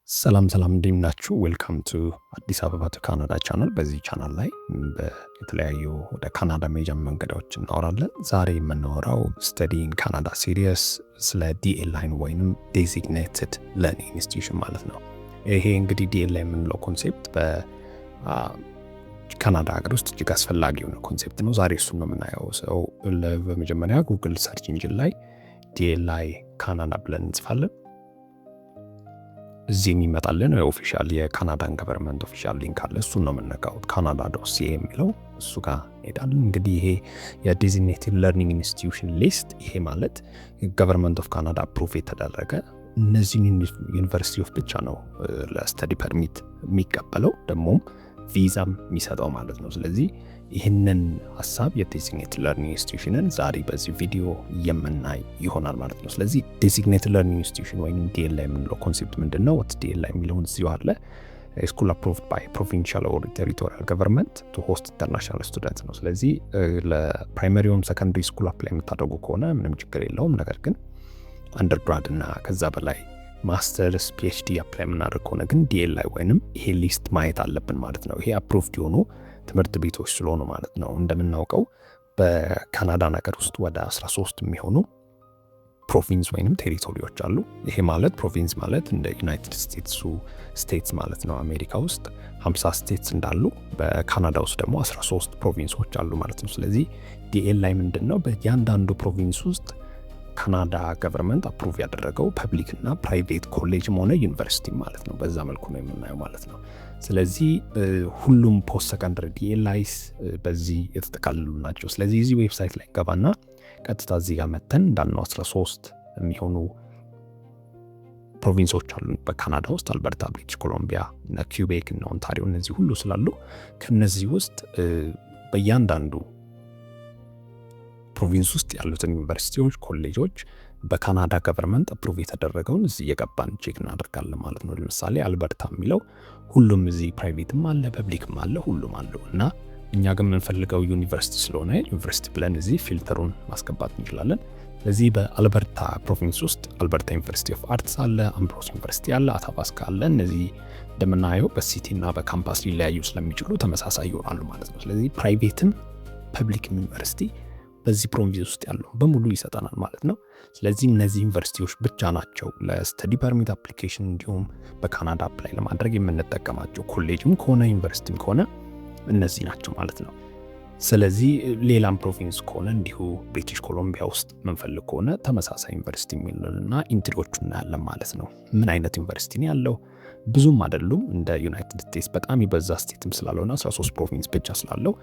ሰላም እንዴት ናችሁ? ዌልካም ቱ አዲስ አበባ ቱ ካናዳ ቻናል። በዚህ ቻናል ላይ የተለያዩ ወደ ካናዳ መሄጃ መንገዶች እናወራለን። ዛሬ የምናወራው ስተዲ ኢን ካናዳ ሲሪየስ ስለ ዲኤልአይ ወይም ዴዚግኔትድ ለርኒንግ ኢንስቲትዩሽን ማለት ነው። ይሄ እንግዲህ ዲኤልአይ የምንለው ኮንሴፕት በካናዳ ሀገር ውስጥ እጅግ አስፈላጊ የሆነ ኮንሴፕት ነው። ዛሬ እሱን ነው የምናየው። ሰው በመጀመሪያ ጉግል ሰርች ኢንጂን ላይ ዲኤልአይ ካናዳ ብለን እንጽፋለን። እዚህ የሚመጣልን ኦፊሻል የካናዳን ገቨርንመንት ኦፊሻል ሊንክ አለ። እሱን ነው የምንነካው። canada.ca የሚለው እሱ ጋር እንሄዳለን። እንግዲህ ይሄ የዴዚግኔትድ ለርኒንግ ኢንስቲትዩሽን ሊስት፣ ይሄ ማለት ገቨርንመንት ኦፍ ካናዳ አፕሩቭ የተደረገ እነዚህን ዩኒቨርሲቲዎች ብቻ ነው ለስተዲ ፐርሚት የሚቀበለው ደግሞም ቪዛም የሚሰጠው ማለት ነው። ስለዚህ ይህንን ሀሳብ የዴዚግኔትድ ለርኒንግ ኢንስቲትዩሽንን ዛሬ በዚህ ቪዲዮ የምናይ ይሆናል ማለት ነው። ስለዚህ ዴዚግኔትድ ለርኒንግ ኢንስቲትዩሽን ወይም ዲኤልአይ የምንለው ኮንሴፕት ምንድን ነው? ዲኤልአይ የሚለውን እዚሁ አለ። ስኩል አፕሩቭድ ባይ ፕሮቪንሻል ኦር ቴሪቶሪያል ገቨርንመንት ቱ ሆስት ኢንተርናሽናል ስቱደንት ነው። ስለዚህ ለፕራይመሪውም ሰከንዳሪ ስኩል አፕላይ የምታደርጉ ከሆነ ምንም ችግር የለውም። ነገር ግን አንደርግራድ እና ከዛ በላይ ማስተርስ ፒኤችዲ አፕላይ የምናደርግ ከሆነ ግን ዲኤልአይ ወይንም ይሄ ሊስት ማየት አለብን ማለት ነው። ይሄ አፕሩቭድ የሆኑ ትምህርት ቤቶች ስለሆኑ ማለት ነው። እንደምናውቀው በካናዳ ነገር ውስጥ ወደ 13 የሚሆኑ ፕሮቪንስ ወይንም ቴሪቶሪዎች አሉ። ይሄ ማለት ፕሮቪንስ ማለት እንደ ዩናይትድ ስቴትስ ማለት ነው። አሜሪካ ውስጥ 50 ስቴትስ እንዳሉ በካናዳ ውስጥ ደግሞ 13 ፕሮቪንሶች አሉ ማለት ነው። ስለዚህ ዲኤልአይ ምንድን ነው? በእያንዳንዱ ፕሮቪንስ ውስጥ ካናዳ ገቨርንመንት አፕሩቭ ያደረገው ፐብሊክ እና ፕራይቬት ኮሌጅም ሆነ ዩኒቨርሲቲ ማለት ነው። በዛ መልኩ ነው የምናየው ማለት ነው። ስለዚህ ሁሉም ፖስት ሰከንደሪ ዲኤልአይስ በዚህ የተጠቃልሉ ናቸው። ስለዚህ እዚህ ዌብሳይት ላይ ገባና ቀጥታ እዚህ ጋር መተን እንዳልነው 13 የሚሆኑ ፕሮቪንሶች አሉ በካናዳ ውስጥ አልበርታ፣ ብሪቲሽ ኮሎምቢያ፣ ኪውቤክ እና ኦንታሪዮ እነዚህ ሁሉ ስላሉ ከነዚህ ውስጥ በእያንዳንዱ ፕሮቪንስ ውስጥ ያሉትን ዩኒቨርሲቲዎች፣ ኮሌጆች በካናዳ ገቨርንመንት አፕሩቭ የተደረገውን እዚህ እየገባን ቼክ እናደርጋለን ማለት ነው። ለምሳሌ አልበርታ የሚለው ሁሉም እዚህ ፕራይቬትም አለ ፐብሊክም አለ ሁሉም አለው እና እኛ ግን የምንፈልገው ዩኒቨርሲቲ ስለሆነ ዩኒቨርሲቲ ብለን እዚህ ፊልተሩን ማስገባት እንችላለን። ስለዚህ በአልበርታ ፕሮቪንስ ውስጥ አልበርታ ዩኒቨርሲቲ ኦፍ አርትስ አለ፣ አምብሮስ ዩኒቨርሲቲ አለ፣ አታባስካ አለ። እነዚህ እንደምናየው በሲቲ እና በካምፓስ ሊለያዩ ስለሚችሉ ተመሳሳይ ይሆናሉ ማለት ነው። ስለዚህ ፕራይቬትም ፐብሊክም ዩኒቨርሲቲ በዚህ ፕሮቪንስ ውስጥ ያለው በሙሉ ይሰጠናል ማለት ነው። ስለዚህ እነዚህ ዩኒቨርሲቲዎች ብቻ ናቸው ለስተዲ ፐርሚት አፕሊኬሽን እንዲሁም በካናዳ አፕላይ ለማድረግ የምንጠቀማቸው። ኮሌጅም ከሆነ ዩኒቨርሲቲም ከሆነ እነዚህ ናቸው ማለት ነው። ስለዚህ ሌላም ፕሮቪንስ ከሆነ እንዲሁ ብሪቲሽ ኮሎምቢያ ውስጥ የምንፈልግ ከሆነ ተመሳሳይ ዩኒቨርሲቲ የሚሉንና ኢንትሪዎቹ እናያለን ማለት ነው። ምን አይነት ዩኒቨርሲቲ ነው ያለው? ብዙም አይደሉም። እንደ ዩናይትድ ስቴትስ በጣም ይበዛ ስቴትም ስላልሆነ 13 ፕሮቪንስ ብቻ ስላለው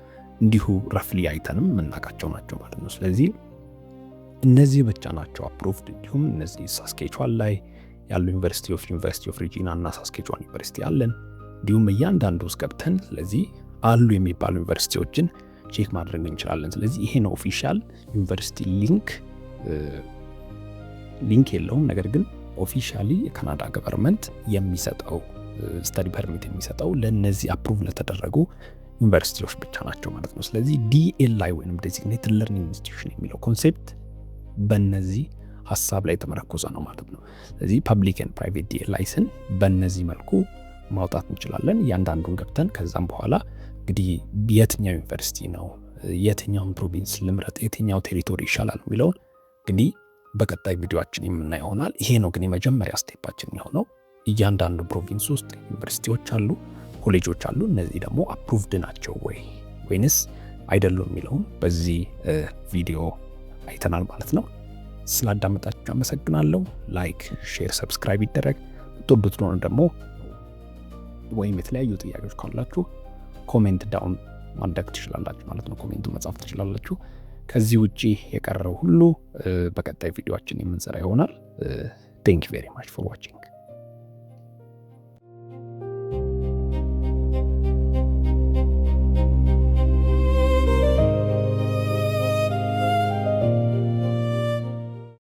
እንዲሁ ረፍሊ አይተንም የምናውቃቸው ናቸው ማለት ነው። ስለዚህ እነዚህ ብቻ ናቸው አፕሩቭድ። እንዲሁም እነዚህ ሳስኬቹዋን ላይ ያሉ ዩኒቨርሲቲ ኦፍ ሪጂና እና ሳስኬቹዋን ዩኒቨርሲቲ አለን። እንዲሁም እያንዳንዱ ውስጥ ገብተን ስለዚህ አሉ የሚባሉ ዩኒቨርሲቲዎችን ቼክ ማድረግ እንችላለን። ስለዚህ ይሄ ነው ኦፊሻል ዩኒቨርሲቲ ሊንክ የለውም። ነገር ግን ኦፊሻሊ የካናዳ ገቨርንመንት የሚሰጠው ስተዲ ፐርሚት የሚሰጠው ለነዚህ አፕሩቭ ለተደረጉ ዩኒቨርሲቲዎች ብቻ ናቸው ማለት ነው። ስለዚህ ዲኤልአይ ወይም ዴዚግኔትድ ለርኒንግ ኢንስቲትዩሽን የሚለው ኮንሴፕት በእነዚህ ሀሳብ ላይ የተመረኮዘ ነው ማለት ነው። ስለዚህ ፐብሊክ ኤንድ ፕራይቬት ዲኤልአይስን በእነዚህ መልኩ ማውጣት እንችላለን። እያንዳንዱን ገብተን ከዛም በኋላ እንግዲህ የትኛው ዩኒቨርሲቲ ነው የትኛውን ፕሮቪንስ ልምረጥ የትኛው ቴሪቶሪ ይሻላል የሚለውን እንግዲህ በቀጣይ ቪዲዮአችን የምናይ ይሆናል። ይሄ ነው ግን የመጀመሪያ ስቴፓችን የሆነው። እያንዳንዱ ፕሮቪንስ ውስጥ ዩኒቨርሲቲዎች አሉ፣ ኮሌጆች አሉ። እነዚህ ደግሞ አፕሩቭድ ናቸው ወይንስ አይደሉም የሚለውን በዚህ ቪዲዮ አይተናል ማለት ነው። ስላዳመጣችሁ አመሰግናለሁ። ላይክ፣ ሼር፣ ሰብስክራይብ ይደረግ። የምትወዱት ነው ደግሞ ወይም የተለያዩ ጥያቄዎች ካላችሁ ኮሜንት ዳውን ማድረግ ትችላላችሁ ማለት ነው። ኮሜንቱ መጻፍ ትችላላችሁ። ከዚህ ውጪ የቀረው ሁሉ በቀጣይ ቪዲዮአችን የምንሰራ ይሆናል። ቴንክ ዩ ቬሪ ማች ፎር ዋቺንግ።